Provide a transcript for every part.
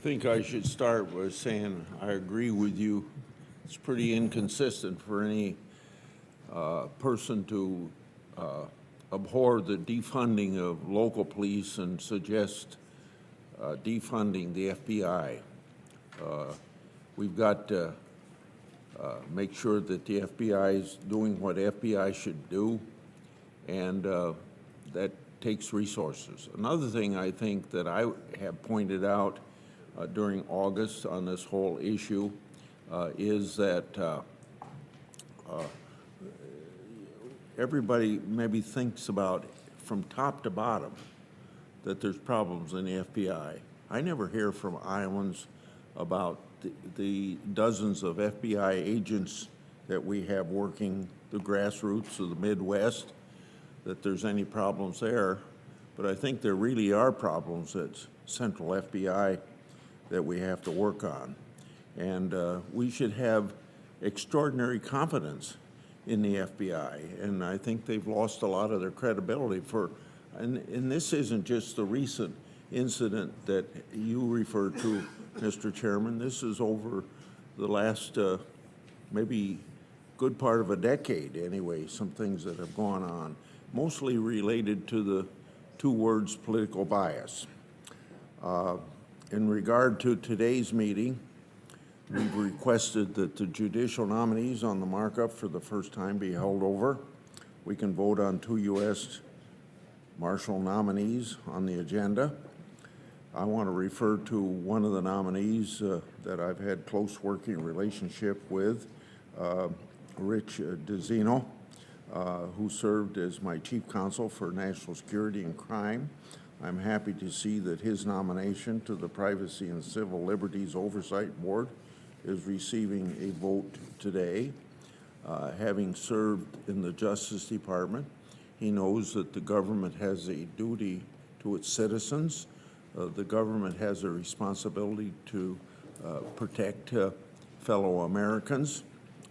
think I should start by saying I agree with you. It's pretty inconsistent for any person to abhor the defunding of local police and suggest defunding the FBI. We've got to make sure that the FBI is doing what FBI should do, and that takes resources. Another thing I think that I have pointed out during August on this whole issue is that everybody maybe thinks about from top to bottom that there's problems in the FBI. I never hear from Iowans about the dozens of FBI agents that we have working the grassroots of the Midwest, that there's any problems there. But I think there really are problems at Central FBI that we have to work on. And we should have extraordinary confidence in the FBI. And I think they've lost a lot of their credibility and this isn't just the recent incident that you referred to, Mr. Chairman. This is over the last maybe good part of a decade anyway, some things that have gone on, mostly related to the two words political bias. In regard to today's meeting, we've requested that the judicial nominees on the markup for the first time be held over. We can vote on 2 U.S. Marshal nominees on the agenda. I want to refer to one of the nominees that I've had close working relationship with, Rich DeZino, who served as my chief counsel for national security and crime. I'm happy to see that his nomination to the Privacy and Civil Liberties Oversight Board is receiving a vote today. Having served in the Justice Department, he knows that the government has a duty to its citizens. The government has a responsibility to protect fellow Americans.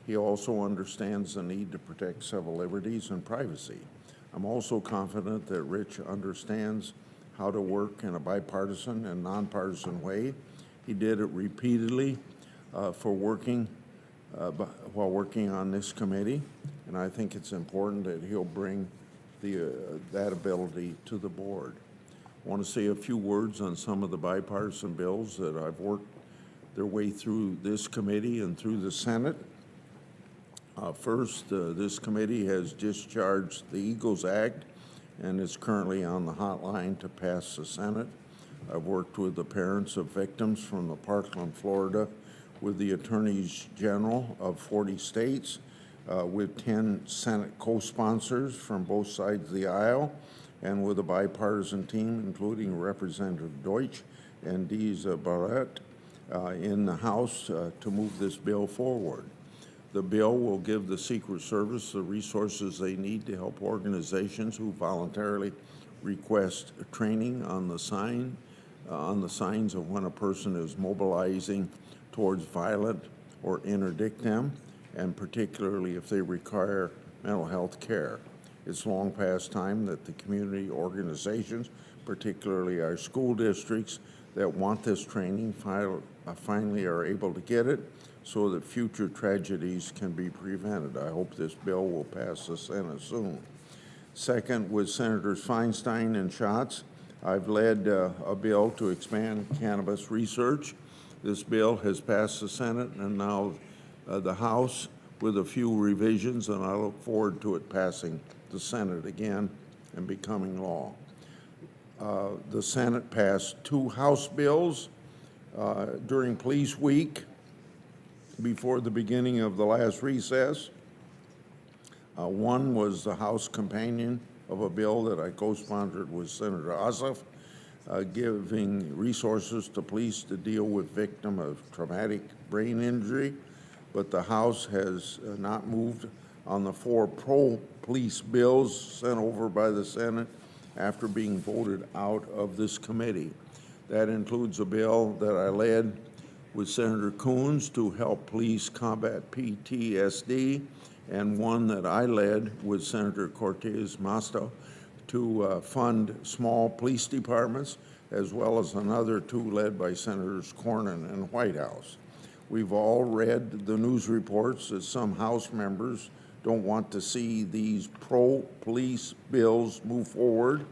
He also understands the need to protect civil liberties and privacy. I'm also confident that Rich understands how to work in a bipartisan and nonpartisan way. He did it repeatedly while working on this committee, and I think it's important that he'll bring that ability to the board. I want to say a few words on some of the bipartisan bills that I've worked their way through this committee and through the Senate. First, this committee has discharged the Eagles Act and is currently on the hotline to pass the Senate. I've worked with the parents of victims from the Parkland, Florida, with the attorneys general of 40 states, with 10 Senate co-sponsors from both sides of the aisle, and with a bipartisan team, including Representative Deutsch and Diaz Barrett in the House to move this bill forward. The bill will give the Secret Service the resources they need to help organizations who voluntarily request training on the signs of when a person is mobilizing towards violent or interdict them, and particularly if they require mental health care. It's long past time that the community organizations, particularly our school districts that want this training, finally are able to get it so that future tragedies can be prevented. I hope this bill will pass the Senate soon. Second, with Senators Feinstein and Schatz, I've led a bill to expand cannabis research. This bill has passed the Senate and now the House with a few revisions, and I look forward to it passing the Senate again and becoming law. The Senate passed 2 House bills during Police Week before the beginning of the last recess. One was the House companion of a bill that I co-sponsored with Senator Ossoff, giving resources to police to deal with victims of traumatic brain injury, but the House has not moved on the 4 pro-police bills sent over by the Senate after being voted out of this committee. That includes a bill that I led with Senator Coons to help police combat PTSD, and one that I led with Senator Cortez Masto to fund small police departments, as well as another 2 led by Senators Cornyn and Whitehouse. We've all read the news reports that some House members don't want to see these pro-police bills move forward.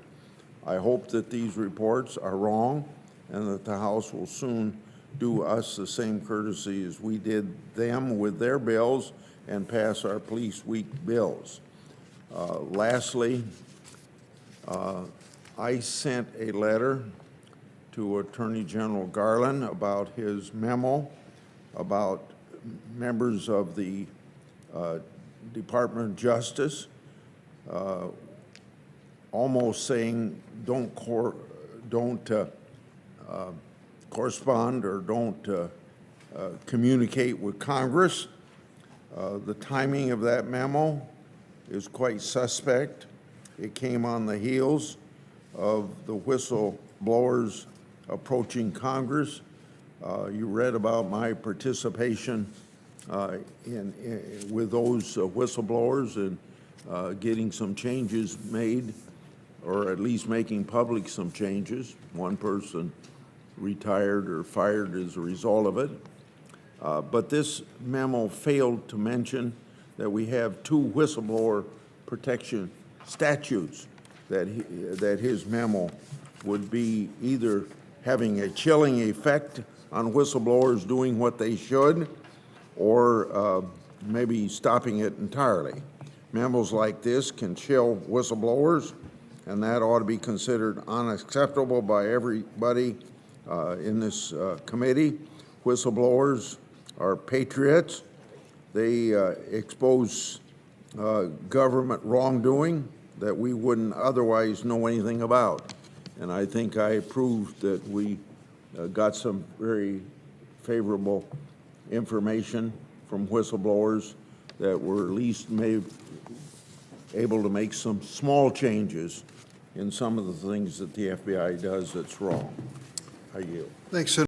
I hope that these reports are wrong and that the House will soon do us the same courtesy as we did them with their bills and pass our Police Week bills. Lastly, I sent a letter to Attorney General Garland about his memo about members of the Department of Justice almost saying don't correspond or don't communicate with Congress. The timing of that memo is quite suspect. It came on the heels of the whistleblowers approaching Congress. You read about my participation with those whistleblowers and getting some changes made, or at least making public some changes. One person retired or fired as a result of it. But this memo failed to mention that we have 2 whistleblower protection statutes that his memo would be either having a chilling effect on whistleblowers doing what they should, or maybe stopping it entirely. Memos like this can chill whistleblowers, and that ought to be considered unacceptable by everybody in this committee. Whistleblowers are patriots. They expose government wrongdoing that we wouldn't otherwise know anything about. And I think I proved that we got some very favorable information from whistleblowers that were at least able to make some small changes in some of the things that the FBI does that's wrong. I yield. Thanks, Senator.